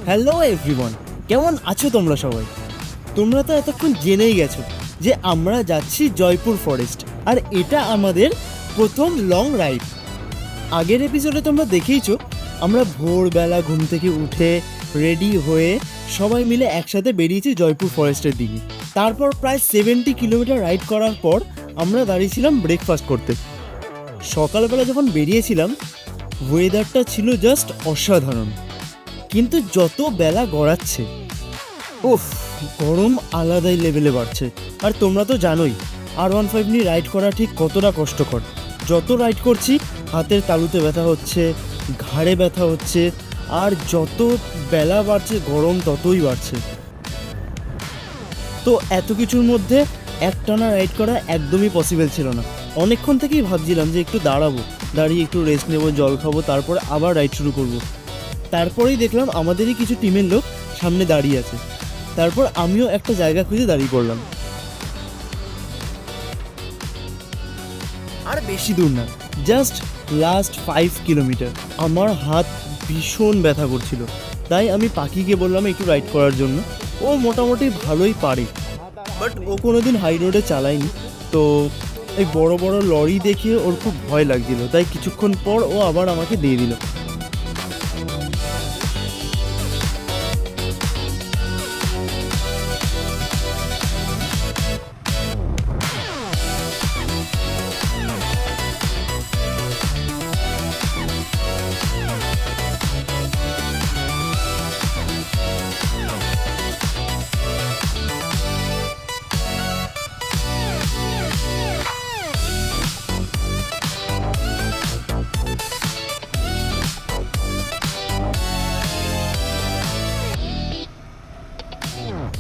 Hello everyone, কেমন আছো তোমরা সবাই? তোমরা তো এতক্ষণ জেনেই গেছো যে আমরা যাচ্ছি জয়পুর ফরেস্ট, আর এটা আমাদের প্রথম লং রাইড। আগের এপিসোডে তোমরা দেখেইছো আমরা ভোরবেলা ঘুম থেকে উঠে রেডি হয়ে সবাই মিলে একসাথে বেরিয়েছি জয়পুর ফরেস্টের দিকে। তারপর প্রায় 70 কিলোমিটার রাইড করার পর আমরা দাঁড়িয়েছিলাম ব্রেকফাস্ট করতে। সকালবেলা যখন বেরিয়েছিলাম ওয়েদারটা ছিল জাস্ট অসাধারণ, কিন্তু যত বেলা গড়াচ্ছে উফ, গরম আলাদাই লেভেলে বাড়ছে। আর তোমরা তো জানোই R15 নিয়ে রাইড করা ঠিক কতটা কষ্টকর। যত রাইড করছি হাতের তালুতে ব্যথা হচ্ছে, ঘাড়ে ব্যথা হচ্ছে, আর যত বেলা বাড়ছে গরম ততই বাড়ছে। তো এত কিছুর মধ্যে একটানা রাইড করা একদমই পসিবল ছিল না। অনেকক্ষণ থেকেই ভাবছিলাম যে একটু দাঁড়িয়ে একটু রেস্ট নেবো, জল খাবো, তারপরে আবার রাইড শুরু করব। তারপরেই দেখলাম আমাদেরই কিছু টিমের লোক সামনে দাঁড়িয়ে আছে। তারপর আমিও একটা জায়গা খুঁজে দাঁড়িয়ে পড়লাম। আর বেশি দূর না, জাস্ট লাস্ট 5 কিলোমিটার। আমার হাত ভীষণ ব্যথা করছিল, তাই আমি পাখিকে বললাম একটু রাইড করার জন্য। ও মোটামুটি ভালোই পারে, বাট ও কোনোদিন হাই রোডে চালায়নি, তো এই বড় বড় লরি দেখে ওর খুব ভয় লাগছিল, তাই কিছুক্ষণ পর ও আবার আমাকে দিয়ে দিল।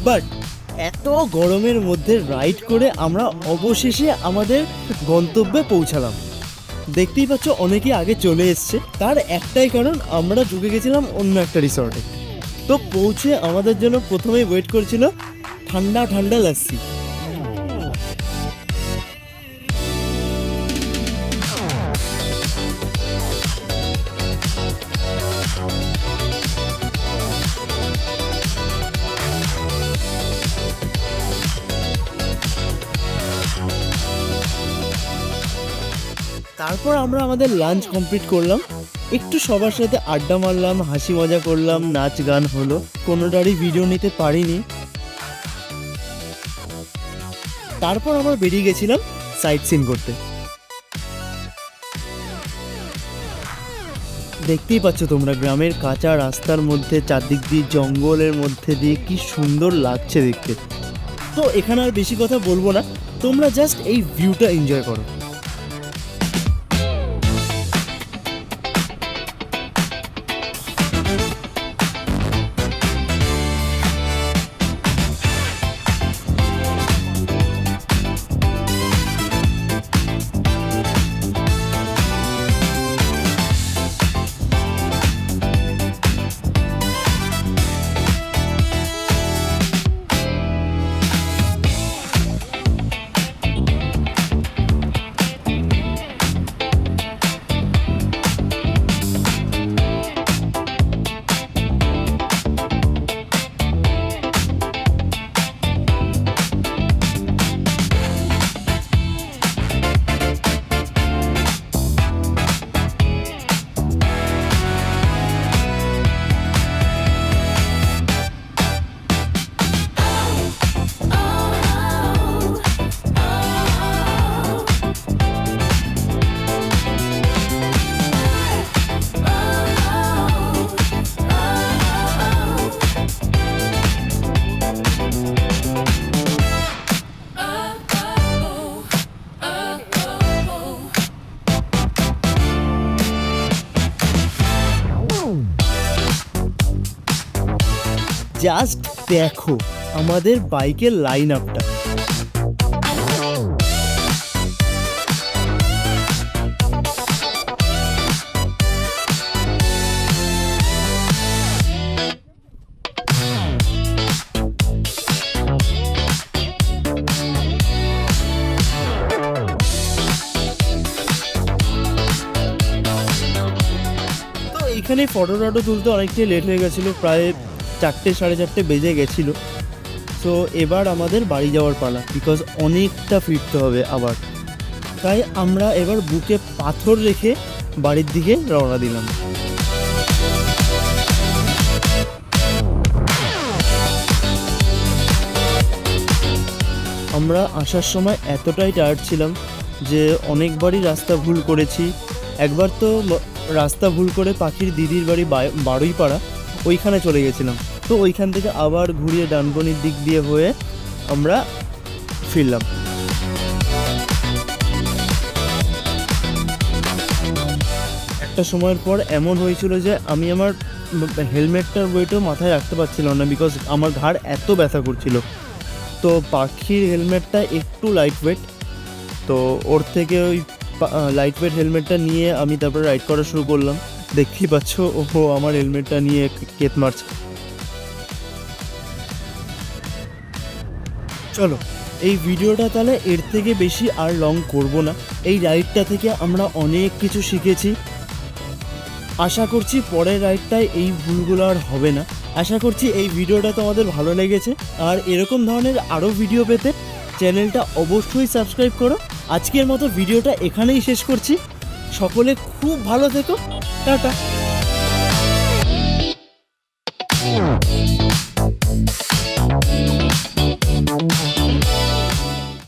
বাট এত গরমের মধ্যে রাইড করে আমরা অবশেষে আমাদের গন্তব্যে পৌঁছালাম। দেখতেই পাচ্ছ অনেকেই আগে চলে এসছে, তার একটাই কারণ আমরা ঢুকে গেছিলাম অন্য একটা রিসর্টে। তো পৌঁছে আমাদের জন্য প্রথমেই ওয়েট করছিল ঠান্ডা ঠান্ডা লাস্সি। তারপর আমরা আমাদের লাঞ্চ কমপ্লিট করলাম, একটু সবার সাথে আড্ডা মারলাম, হাসি মজা করলাম, নাচ গান হলো। কোনোটারই ভিডিও নিতে পারিনি। তারপর আমরা বেরিয়ে গেছিলাম সাইট সিন করতে। দেখতেই পাচ্ছ তোমরা গ্রামের কাঁচা রাস্তার মধ্যে চারদিক দিয়ে জঙ্গলের মধ্যে দিয়ে কি সুন্দর লাগছে দেখতে। তো এখানে আর বেশি কথা বলবো না, তোমরা জাস্ট এই ভিউটা এনজয় করো। জাস্ট দেখো আমাদের বাইকের লাইন আপটা। এখানে ফটো টটো তুলতে অনেকটাই লেট হয়ে গেছিলো, প্রায় 4টে 4:30 বেজে গেছিলো। তো এবার আমাদের বাড়ি যাওয়ার পালা, বিকজ অনেকটা ফিরতে হবে আবার। তাই আমরা এবার বুকে পাথর রেখে বাড়ির দিকে রওনা দিলাম। আমরা আসার সময় এতটাই টায়ার্ড ছিলাম যে অনেকবারই রাস্তা ভুল করেছি। একবার তো রাস্তা ভুল করে পাখির দিদির বাড়ি বারুইপাড়া, ওইখানে চলে গেছিলাম। তো ওইখান থেকে আবার ঘুরিয়ে ডানবনির দিক দিয়ে হয়ে আমরা ফিরলাম। একটা সময়ের পর এমন হয়েছিল যে আমি আমার হেলমেটটার ওয়েটও মাথায় রাখতে পারছিলাম না, বিকজ আমার ঘাড় এত ব্যথা করছিল। তো পাখির হেলমেটটা একটু লাইট ওয়েট, তো ওর থেকে ওই লাইট ওয়েট হেলমেটটা নিয়ে আমি তারপরে রাইড করা শুরু করলাম। দেখতেই পাচ্ছ ও আমার হেলমেটটা নিয়ে কেত মারছে। চলো এই ভিডিওটা তাহলে এর থেকে বেশি আর লং করব না। এই রাইডটা থেকে আমরা অনেক কিছু শিখেছি। আশা করছি পরের রাইডটায় এই ভুলগুলো আর হবে না। আশা করছি এই ভিডিওটা তোমাদের ভালো লেগেছে, আর এরকম ধরনের আরও ভিডিও পেতে চ্যানেলটা অবশ্যই সাবস্ক্রাইব করো। আজকের মতো ভিডিওটা এখানেই শেষ করছি। সকলে খুব ভালো থেকো, টাটা।